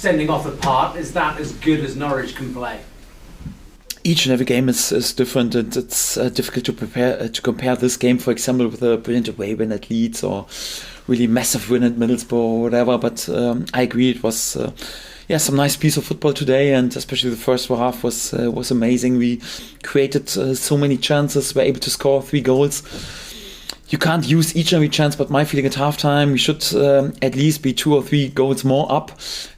sending off the park, is that as good as Norwich can play? Each and every game is different, and it's difficult to compare this game, for example, with a brilliant away win at Leeds or really massive win at Middlesbrough or whatever. But I agree, it was some nice piece of football today, and especially the first half was amazing. We created so many chances, were able to score 3 goals. You can't use each and every chance, but my feeling at halftime, we should at least be 2 or 3 goals more up,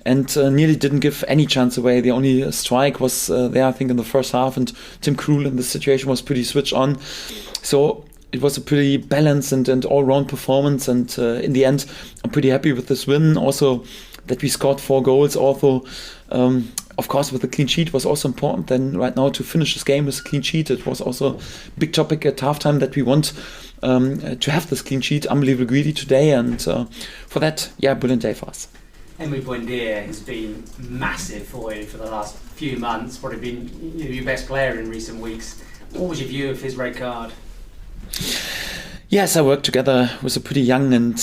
and nearly didn't give any chance away. The only strike was there, I think, in the first half, and Tim Krul in this situation was pretty switched on. So it was a pretty balanced and all-round performance, and in the end, I'm pretty happy with this win. Also, that we scored 4 goals. Also, of course, with the clean sheet was also important. Then right now to finish this game with a clean sheet, it was also a big topic at halftime that we want to have this clean sheet. Unbelievably greedy today, and for that, brilliant day for us. Emery Buendia has been massive for you for the last few months. Probably been your best player in recent weeks. What was your view of his red card? Yes, I work together with a pretty young and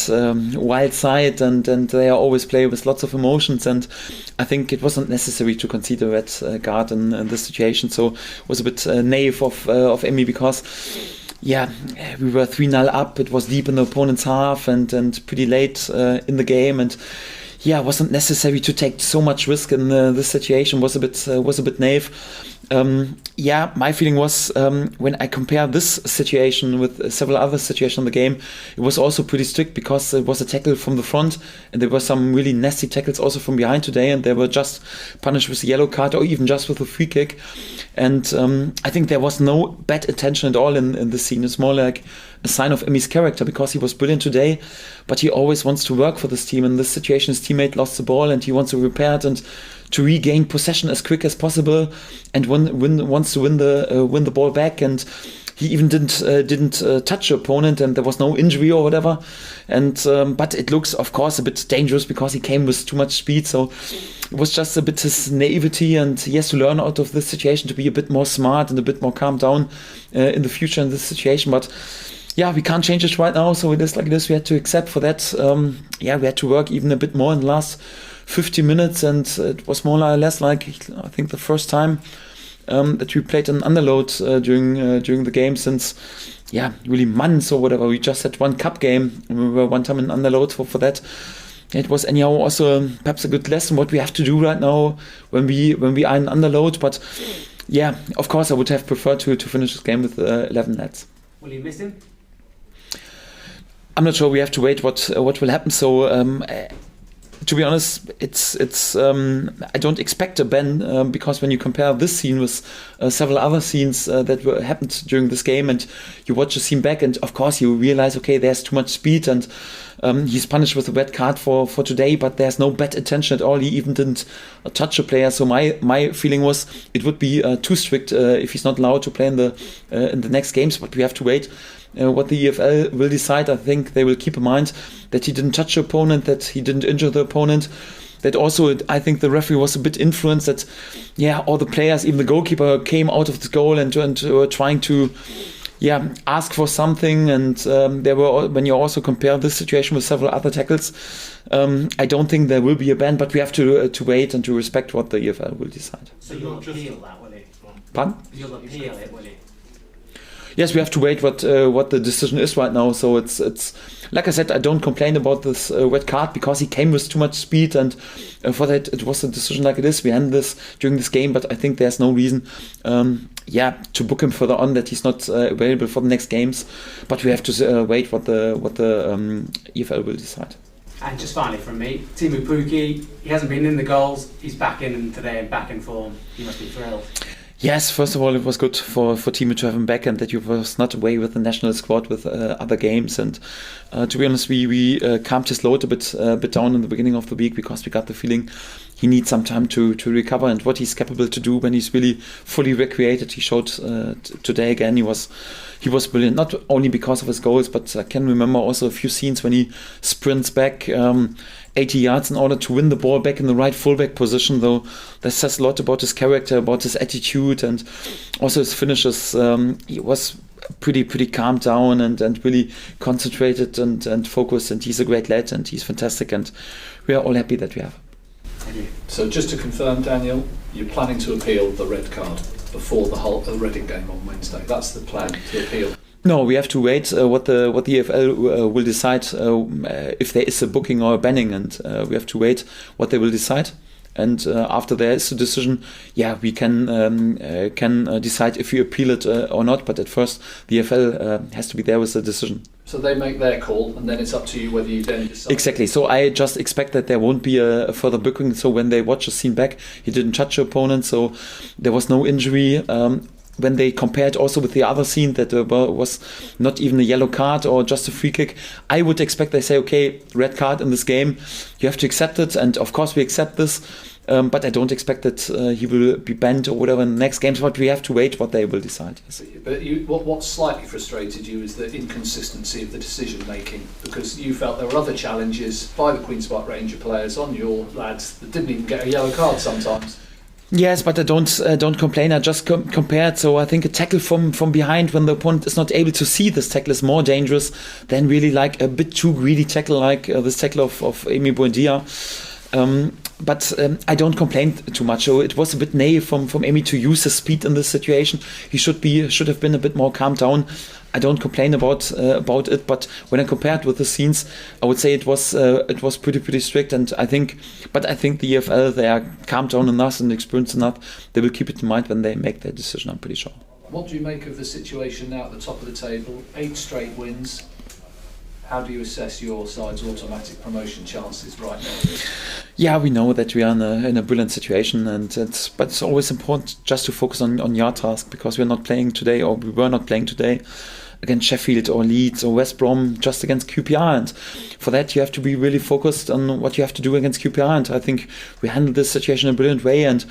wild side, and they always play with lots of emotions, and I think it wasn't necessary to concede a red card in this situation. So it was a bit naive of Emmy, because we were 3-0 up. It was deep in the opponent's half and pretty late in the game, and it wasn't necessary to take so much risk in this situation. Was a bit naive. My feeling was when I compare this situation with several other situations in the game, it was also pretty strict, because it was a tackle from the front, and there were some really nasty tackles also from behind today, and they were just punished with a yellow card or even just with a free kick. And I think there was no bad intention at all in this scene. It's more like a sign of Emmy's character, because he was brilliant today, but he always wants to work for this team. In this situation, his teammate lost the ball, and he wants to repair it and to regain possession as quick as possible, and wants to win the ball back. And he even didn't touch the opponent, and there was no injury or whatever. And but it looks, of course, a bit dangerous, because he came with too much speed. So it was just a bit his naivety, and he has to learn out of this situation to be a bit more smart and a bit more calm down in the future in this situation. But we can't change it right now, so it is like this. We had to accept for that. We had to work even a bit more in the last 50 minutes, and it was more or less like, I think, the first time that we played an underload during the game since really months or whatever. We just had one cup game, and we were one time in underload for that. It was anyhow also perhaps a good lesson what we have to do right now when we are in underload. But of course, I would have preferred to finish this game with 11 lads. Will you miss him? I'm not sure. We have to wait what will happen. So to be honest, it's I don't expect a ban, because when you compare this scene with several other scenes that happened during this game, and you watch the scene back, and of course you realize, okay, there's too much speed, and he's punished with a red card for today, but there's no bad intention at all. He even didn't touch a player. So my feeling was it would be too strict if he's not allowed to play in the next games. But we have to wait what the EFL will decide. I think they will keep in mind that he didn't touch the opponent, that he didn't injure the opponent. That also, I think the referee was a bit influenced that, all the players, even the goalkeeper, came out of the goal and were trying to, ask for something. And there were, when you also compare this situation with several other tackles, I don't think there will be a ban, but we have to wait and to respect what the EFL will decide. So you'll appeal that, will it? Pardon? You'll appeal it, will it? Yes, we have to wait what the decision is right now. So it's like I said, I don't complain about this red card, because he came with too much speed, and for that it was a decision like it is. We handled this during this game, but I think there's no reason to book him further on, that he's not available for the next games. But we have to wait what the EFL will decide. And just finally from me, Teemu Pukki, he hasn't been in the goals, he's back in today and back in form. He must be thrilled. Yes, first of all, it was good for Timo to have him back, and that he was not away with the national squad with other games. And to be honest, we calmed his load a bit down in the beginning of the week, because we got the feeling he needs some time to recover, and what he's capable to do when he's really fully recreated. He showed today again. He was brilliant, not only because of his goals, but I can remember also a few scenes when he sprints back 80 yards in order to win the ball back in the right fullback position. Though that says a lot about his character, about his attitude, and also his finishes. He was pretty calmed down and really concentrated and focused, and he's a great lad, and he's fantastic, and we are all happy that we have. Thank you. So just to confirm, Daniel, you're planning to appeal the red card before the Reading game on Wednesday. That's the plan, to appeal. No, we have to wait what the EFL will decide if there is a booking or a banning, and we have to wait what they will decide. And after there is a decision, we can decide if we appeal it or not. But at first, the EFL has to be there with the decision. So they make their call, and then it's up to you whether you then decide. Exactly. So I just expect that there won't be a further booking. So when they watch the scene back, he didn't touch the opponent, so there was no injury. When they compared also with the other scene that was not even a yellow card or just a free kick, I would expect they say, okay, red card in this game, you have to accept it, and of course we accept this, but I don't expect that he will be banned or whatever in the next games, but we have to wait what they will decide. Yes. But what slightly frustrated you is the inconsistency of the decision making, because you felt there were other challenges by the Queen's Park Ranger players on your lads that didn't even get a yellow card sometimes. Yes, but I don't complain. I just compared. So I think a tackle from behind when the opponent is not able to see this tackle is more dangerous than really like a bit too greedy tackle like this tackle of Emi Buendia. But I don't complain too much. So it was a bit naive from Emi to use his speed in this situation. He should have been a bit more calmed down. I don't complain about it, but when I compared with the scenes, I would say it was pretty strict. And I think the EFL, they are calmed down enough and experienced enough. They will keep it in mind when they make their decision. I'm pretty sure. What do you make of the situation now at the top of the table? 8 straight wins. How do you assess your side's automatic promotion chances right now? Yeah, we know that we are in a brilliant situation, but it's always important just to focus on your task, because we were not playing today against Sheffield or Leeds or West Brom, just against QPR, and for that you have to be really focused on what you have to do against QPR, and I think we handled this situation in a brilliant way. And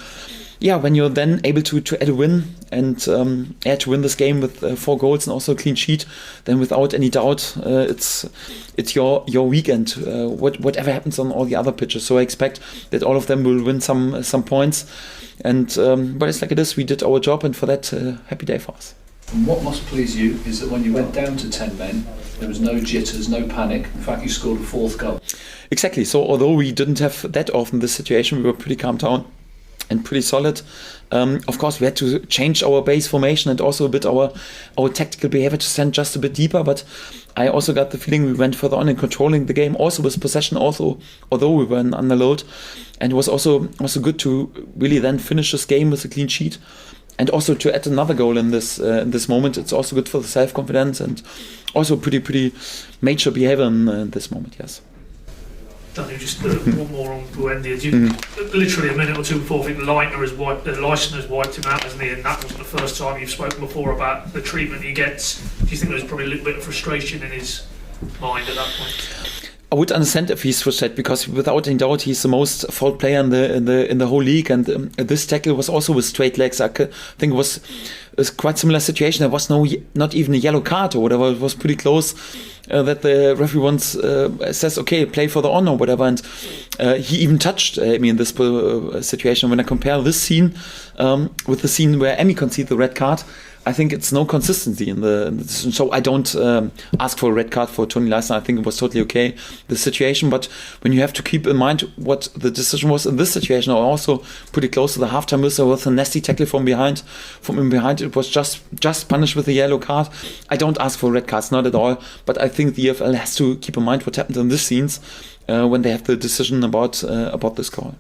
when you're then able to add a win and to win this game with 4 goals and also a clean sheet, then without any doubt it's your weekend. Whatever happens on all the other pitches, so I expect that all of them will win some points. And but it's like it is. We did our job, and for that, happy day for us. And what must please you is that when you went down to 10 men, there was no jitters, no panic. In fact, you scored a 4th goal. Exactly. So although we didn't have that often this situation, we were pretty calm down and pretty solid. Of course, we had to change our base formation and also a bit our tactical behavior to stand just a bit deeper. But I also got the feeling we went further on in controlling the game, also with possession, although we were in underload. And it was also good to really then finish this game with a clean sheet. And also to add another goal in this moment, it's also good for the self-confidence and also pretty major behavior in this moment. Yes. Daniel, just one more on Buendia. Literally a minute or two before, I think Leishner has wiped him out, hasn't he? And that wasn't the first time. You've spoken before about the treatment he gets. Do you think there's probably a little bit of frustration in his mind at that point? I would understand if he's frustrated, because without any doubt he's the most fault player in the whole league, and this tackle was also with straight legs. I think it was quite similar situation. There was not even a yellow card or whatever. It was pretty close that the referee once says, okay, play for the on or whatever, and he even touched me in this situation. When I compare this scene with the scene where Emi conceded the red card, I think it's no consistency in the decision. So I don't ask for a red card for Toni Leistner. I think it was totally okay, the situation. But when you have to keep in mind what the decision was in this situation, or also pretty close to the halftime whistle with a nasty tackle from in behind, it was just punished with a yellow card. I don't ask for red cards, not at all. But I think the EFL has to keep in mind what happened in these scenes when they have the decision about this call.